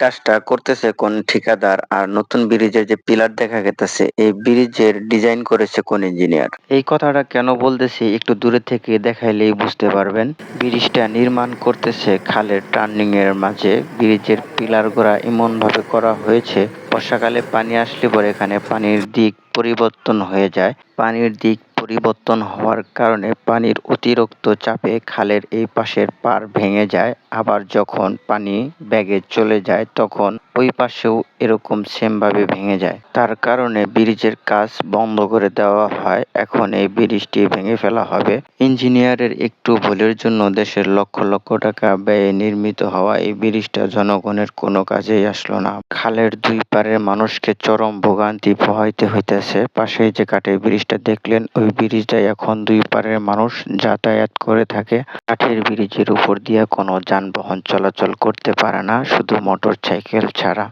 কাজটা করতেছে কোন ঠিকাদার আর নতুন ব্রিজের যে পিলার দেখা গেতেছে এই ব্রিজের ডিজাইন করেছে কোন ইঞ্জিনিয়ার? এই কথাটা কেন বলতেছি একটু দূরে থেকে দেখাইলেই বুঝতে পারবেন। ব্রিজটা নির্মাণ করতেছে খালের টার্নিং এর মাঝে। ব্রিজের পিলার গুলা এমন ভাবে করা হয়েছে, বর্ষাকালে পানি আসলে পরে এখানে পানির দিক পরিবর্তন হয়ে যায়। পানির দিক পরিবর্তন হওয়ার কারণে পানির অতিরিক্ত চাপে খালের এই পাশের পাড় ভেঙে যায়, আবার যখন পানি ব্যাগে চলে যায় তখন ওই পাশেও এরকম সেম ভাবে ভেঙে যায়। তার কারণে ব্রিজের কাজ বন্ধ করে দেওয়া হয়। এখন এই ব্রিজটি ভেঙে ফেলা হবে। ইঞ্জিনিয়ারের একটু ভুলের জন্য দেশের লক্ষ লক্ষ টাকা ব্যয়ে নির্মিত হওয়া এই ব্রিজটা জনগণের কোনো কাজেই আসলো না। খালের দুই পারের মানুষকে চরম ভোগান্তি পোহাইতে হইতেছে। পাশেই যে কাঠের ব্রিজটা দেখলেন ওই ব্রিজটাই এখন দুই পারের মানুষ যাতায়াত করে থাকে। কাঠের ব্রিজের উপর দিয়ে কোনো যানবাহন চলাচল করতে পারে না, শুধু মোটর সাইকেল ছাড়া।